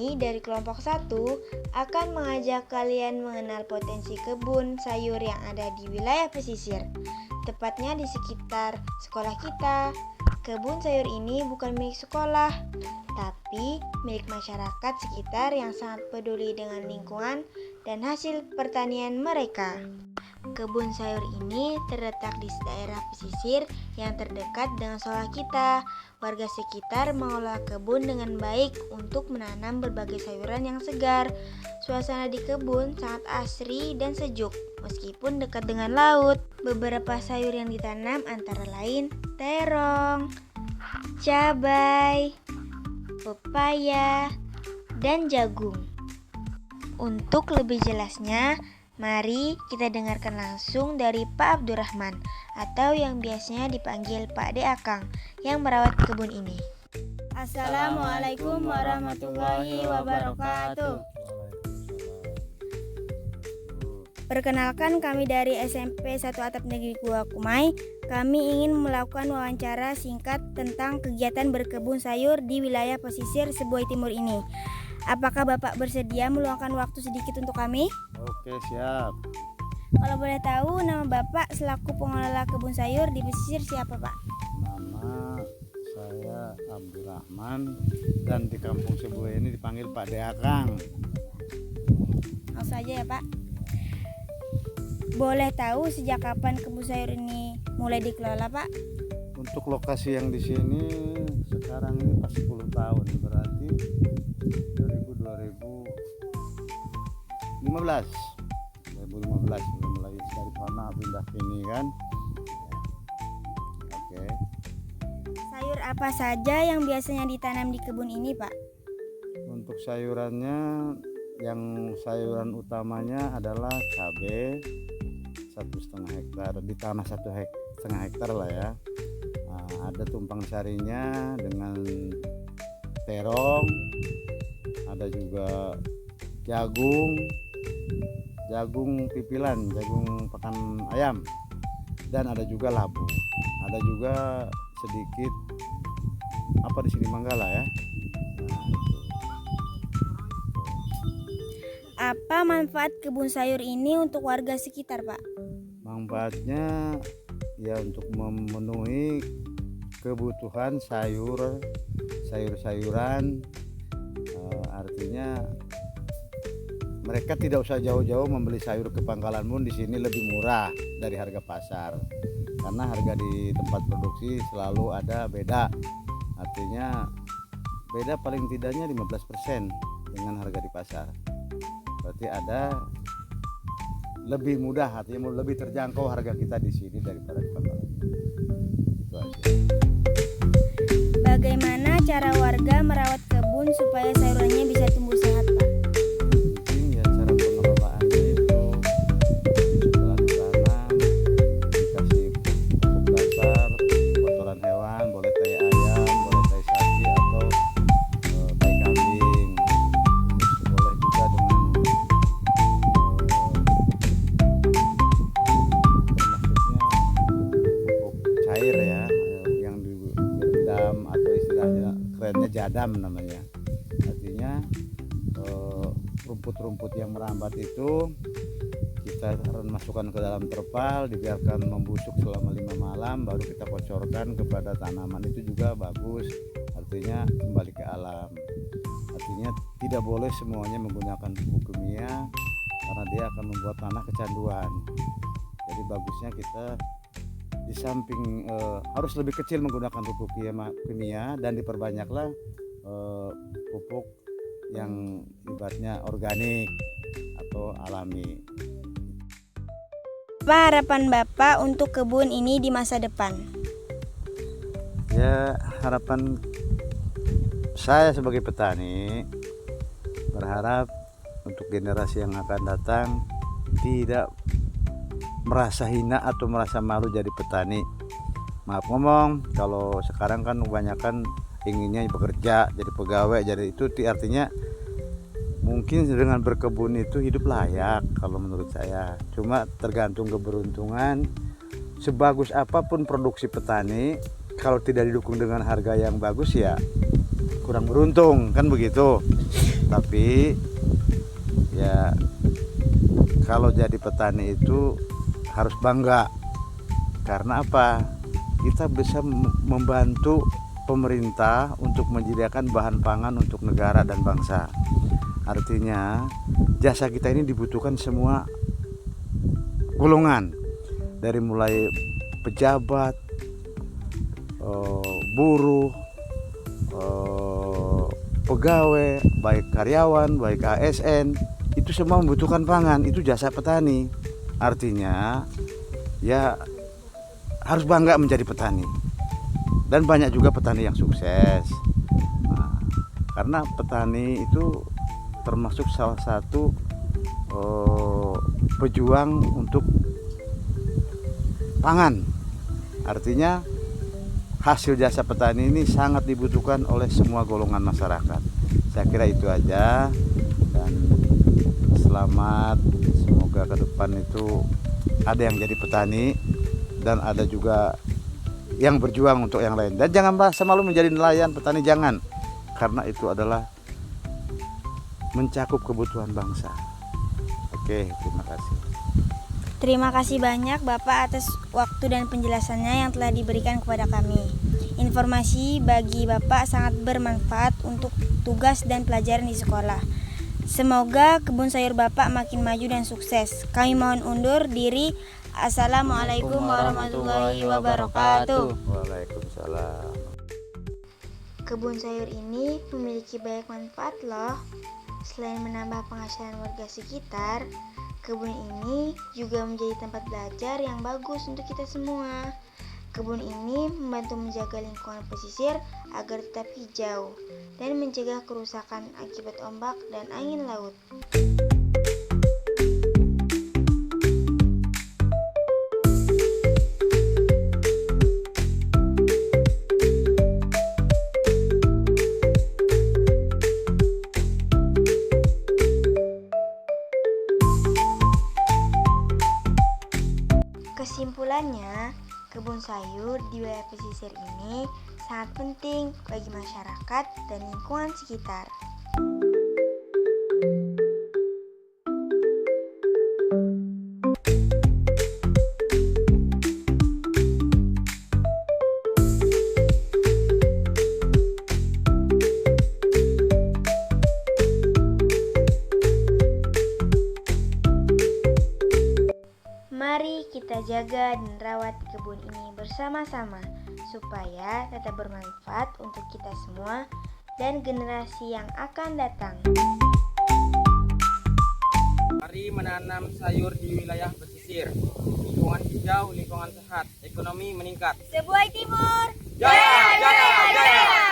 ini dari kelompok 1 akan mengajak kalian mengenal potensi kebun sayur yang ada di wilayah pesisir, tepatnya di sekitar sekolah kita. Kebun sayur ini bukan milik sekolah, tapi milik masyarakat sekitar yang sangat peduli dengan lingkungan dan hasil pertanian mereka. Kebun sayur ini terletak di daerah pesisir yang terdekat dengan sekolah kita. Warga sekitar mengelola kebun dengan baik untuk menanam berbagai sayuran yang segar. Suasana di kebun sangat asri dan sejuk, meskipun dekat dengan laut. Beberapa sayur yang ditanam antara lain terong, cabai, pepaya, dan jagung. Untuk lebih jelasnya, mari kita dengarkan langsung dari Pak Abdurrahman atau yang biasanya dipanggil Pak De Akang yang merawat kebun ini. Assalamualaikum warahmatullahi wabarakatuh. Perkenalkan, kami dari SMP 1 Atap Negeri 2 Kumai. Kami ingin melakukan wawancara singkat tentang kegiatan berkebun sayur di wilayah pesisir Seboy Timur ini. Apakah Bapak bersedia meluangkan waktu sedikit untuk kami? Oke, siap. Kalau boleh tahu, nama Bapak selaku pengelola kebun sayur di pesisir siapa, Pak? Nama saya Abdurrahman dan di kampung Seboy ini dipanggil Pak De Akang. Langsung aja ya, Pak. Boleh tahu sejak kapan kebun sayur ini mulai dikelola, Pak? Untuk lokasi yang di sini sekarang ini pas 10 tahun, berarti 2015 mulai dari sana pindah sini kan. Oke. Sayur apa saja yang biasanya ditanam di kebun ini, Pak? Untuk sayurannya, yang sayuran utamanya adalah cabai 1,5 hektar di tanah 1,5 hektar lah ya. Nah, ada tumpang sarinya dengan terong, ada juga jagung pipilan, jagung pakan ayam, dan ada juga labu, ada juga sedikit apa di sini manggala ya. Nah, itu. Apa manfaat kebun sayur ini untuk warga sekitar, Pak? Manfaatnya ya untuk memenuhi kebutuhan sayur-sayuran, artinya mereka tidak usah jauh-jauh membeli sayur ke Pangkalan Bun. Di sini lebih murah dari harga pasar, karena harga di tempat produksi selalu ada beda, artinya beda paling tidaknya 15% dengan harga di pasar. Berarti ada lebih mudah, artinya lebih terjangkau harga kita di sini daripada di Pangkalan. Itu aja. Bagaimana cara warga merawat kebun supaya sayurannya bisa tumbuh sehat, Pak? Mungkin ya cara pengelolaannya itu setelah ditanam dikasih pupuk dasar, kotoran hewan, boleh tai ayam, boleh tai sapi atau tai kambing. Terus boleh juga dengan pupuk cair ya, yang direndam atau istilahnya kerennya jadam namanya. Artinya rumput-rumput yang merambat itu kita masukkan ke dalam terpal, dibiarkan membusuk selama 5 malam, baru kita kocorkan kepada tanaman. Itu juga bagus, artinya kembali ke alam. Artinya tidak boleh semuanya menggunakan pupuk kimia, karena dia akan membuat tanah kecanduan. Jadi bagusnya kita di samping harus lebih kecil menggunakan pupuk kimia, dan diperbanyaklah pupuk yang ibaratnya organik atau alami. Apa harapan Bapak untuk kebun ini di masa depan? Ya, harapan saya sebagai petani berharap untuk generasi yang akan datang tidak merasa hina atau merasa malu jadi petani. Maaf ngomong, kalau sekarang kan kebanyakan inginnya bekerja, jadi pegawai, jadi itu artinya mungkin dengan berkebun itu hidup layak kalau menurut saya. Cuma tergantung keberuntungan. Sebagus apapun produksi petani, kalau tidak didukung dengan harga yang bagus ya kurang beruntung, kan begitu. Tapi ya kalau jadi petani itu harus bangga. Karena apa? Kita bisa membantu pemerintah untuk menyediakan bahan pangan untuk negara dan bangsa. Artinya jasa kita ini dibutuhkan semua golongan, dari mulai pejabat, buruh, pegawai, baik karyawan, baik ASN, itu semua membutuhkan pangan. Itu jasa petani. Artinya ya harus bangga menjadi petani. Dan banyak juga petani yang sukses. Nah, karena petani itu termasuk salah satu pejuang untuk pangan. Artinya hasil jasa petani ini sangat dibutuhkan oleh semua golongan masyarakat. Saya kira itu aja, dan selamat. Semoga ke depan itu ada yang jadi petani dan ada juga yang berjuang untuk yang lain. Dan jangan merasa malu menjadi nelayan, petani, jangan, karena itu adalah mencakup kebutuhan bangsa. Oke, terima kasih. Terima kasih banyak Bapak atas waktu dan penjelasannya yang telah diberikan kepada kami. Informasi bagi Bapak sangat bermanfaat untuk tugas dan pelajaran di sekolah. Semoga kebun sayur Bapak makin maju dan sukses. Kami mohon undur diri. Assalamualaikum warahmatullahi wabarakatuh. Waalaikumsalam. Kebun sayur ini memiliki banyak manfaat loh. Selain menambah penghasilan warga sekitar, kebun ini juga menjadi tempat belajar yang bagus untuk kita semua. Kebun ini membantu menjaga lingkungan pesisir agar tetap hijau dan mencegah kerusakan akibat ombak dan angin laut. Kesimpulannya, kebun sayur di wilayah pesisir ini sangat penting bagi masyarakat dan lingkungan sekitar. Mari kita jaga dan rawat kebun ini bersama-sama supaya tetap bermanfaat untuk kita semua dan generasi yang akan datang. Mari menanam sayur di wilayah pesisir. Lingkungan hijau, lingkungan sehat, ekonomi meningkat. Sebuah Timur, Jaya, jaya, jaya!